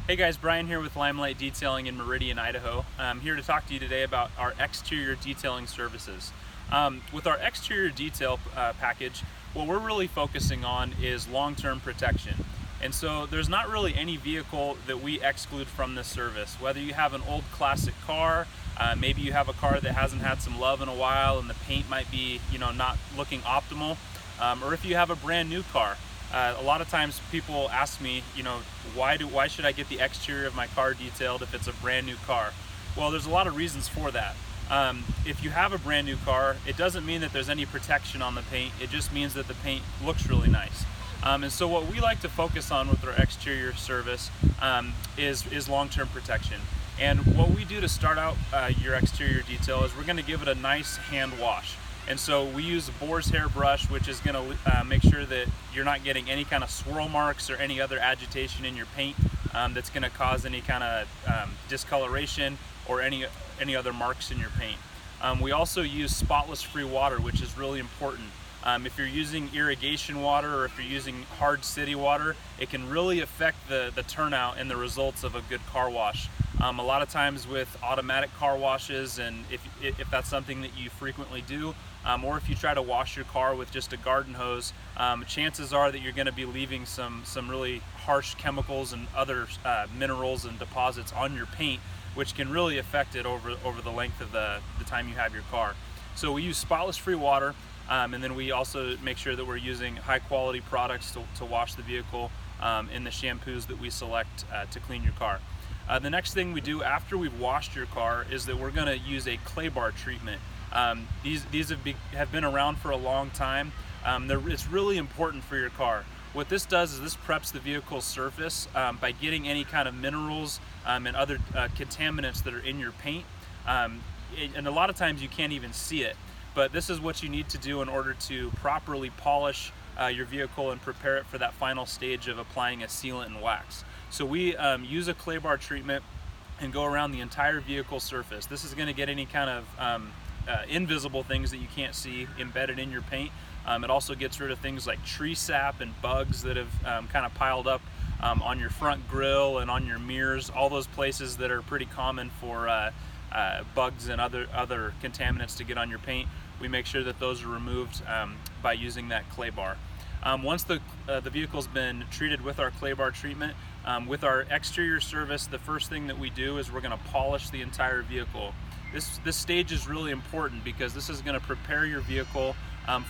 Hey guys, Brian here with Limelight Detailing in Meridian, Idaho. I'm here to talk to you today about our exterior detailing services. With our exterior detail package, what we're really focusing on is long-term protection. And so there's not really any vehicle that we exclude from this service. Whether you have an old classic car, maybe you have a car that hasn't had some love in a while and the paint might be, not looking optimal, or if you have a brand new car. A lot of times people ask me, why should I get the exterior of my car detailed if it's a brand new car? Well, there's a lot of reasons for that. If you have a brand new car, it doesn't mean that there's any protection on the paint. It just means that the paint looks really nice. And so what we like to focus on with our exterior service is long-term protection. And what we do to start out your exterior detail is we're going to give it a nice hand wash. And so we use a boar's hair brush, which is going to make sure that you're not getting any kind of swirl marks or any other agitation in your paint that's going to cause any kind of discoloration or any other marks in your paint. We also use spotless free water, which is really important. If you're using irrigation water or if you're using hard city water, it can really affect the turnout and the results of a good car wash. A lot of times with automatic car washes, and if that's something that you frequently do, or if you try to wash your car with just a garden hose, chances are that you're going to be leaving some really harsh chemicals and other minerals and deposits on your paint, which can really affect it over the length of the time you have your car. So we use spotless free water, and then we also make sure that we're using high quality products to wash the vehicle in the shampoos that we select to clean your car. The next thing we do after we've washed your car is that we're going to use a clay bar treatment. These have been around for a long time. It's really important for your car. What this does is this preps the vehicle's surface by getting any kind of minerals and other contaminants that are in your paint. And a lot of times you can't even see it. But this is what you need to do in order to properly polish your vehicle and prepare it for that final stage of applying a sealant and wax. So we use a clay bar treatment and go around the entire vehicle surface. This is going to get any kind of invisible things that you can't see embedded in your paint. It also gets rid of things like tree sap and bugs that have kind of piled up on your front grille and on your mirrors, all those places that are pretty common for bugs and other contaminants to get on your paint. We make sure that those are removed by using that clay bar. Once the vehicle's been treated with our clay bar treatment, with our exterior service, the first thing that we do is we're going to polish the entire vehicle. This stage is really important because this is going to prepare your vehicle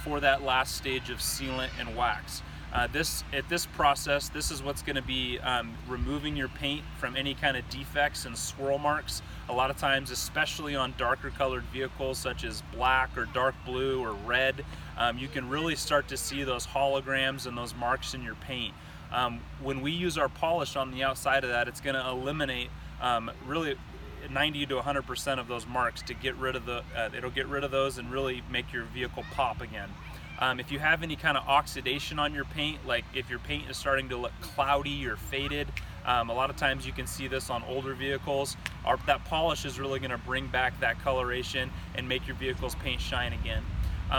for that last stage of sealant and wax. At this process, this is what's going to be removing your paint from any kind of defects and swirl marks. A lot of times, especially on darker colored vehicles such as black or dark blue or red, you can really start to see those holograms and those marks in your paint. When we use our polish on the outside of that, it's going to eliminate really 90 to 100% of those marks to get rid of it'll get rid of those and really make your vehicle pop again. If you have any kind of oxidation on your paint, like if your paint is starting to look cloudy or faded, a lot of times you can see this on older vehicles. That polish is really going to bring back that coloration and make your vehicle's paint shine again.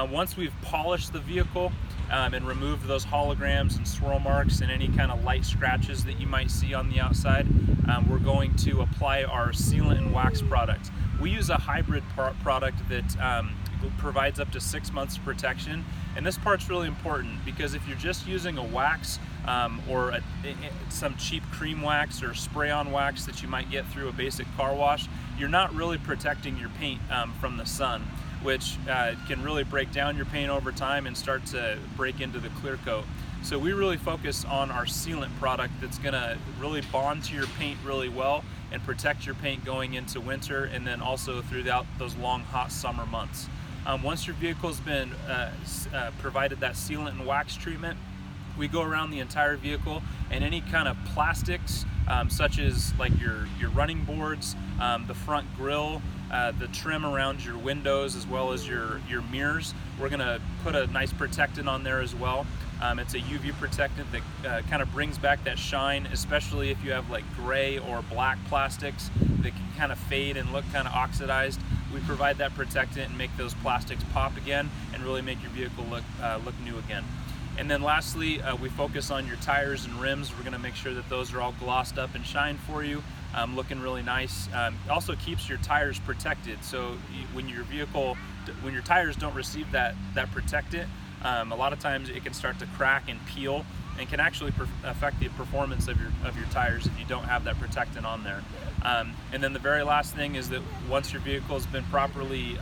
Once we've polished the vehicle and removed those holograms and swirl marks and any kind of light scratches that you might see on the outside, we're going to apply our sealant and wax product. We use a hybrid product that provides up to 6 months of protection, and this part's really important because if you're just using a wax or some cheap cream wax or spray-on wax that you might get through a basic car wash, you're not really protecting your paint from the sun, which can really break down your paint over time and start to break into the clear coat. So we really focus on our sealant product that's going to really bond to your paint really well and protect your paint going into winter and then also throughout those long hot summer months. Once your vehicle's been provided that sealant and wax treatment, we go around the entire vehicle, and any kind of plastics such as like your running boards, the front grille, the trim around your windows, as well as your mirrors, we're going to put a nice protectant on there as well. It's a UV protectant that kind of brings back that shine, especially if you have like gray or black plastics that can kind of fade and look kind of oxidized. We provide that protectant and make those plastics pop again and really make your vehicle look new again. And then lastly, we focus on your tires and rims. We're gonna make sure that those are all glossed up and shined for you, looking really nice. Also keeps your tires protected. So when your tires don't receive that protectant, a lot of times it can start to crack and peel and can actually affect the performance of your tires if you don't have that protectant on there. And then the very last thing is that once your vehicle has been properly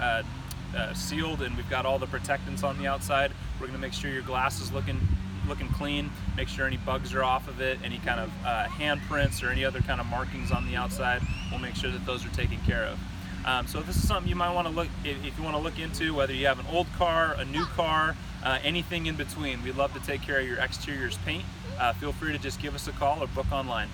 sealed and we've got all the protectants on the outside, we're going to make sure your glass is looking clean, make sure any bugs are off of it, any kind of handprints or any other kind of markings on the outside, we'll make sure that those are taken care of. So this is something you might want to look, if you want to look into, whether you have an old car, a new car, anything in between. We'd love to take care of your exteriors paint. Feel free to just give us a call or book online.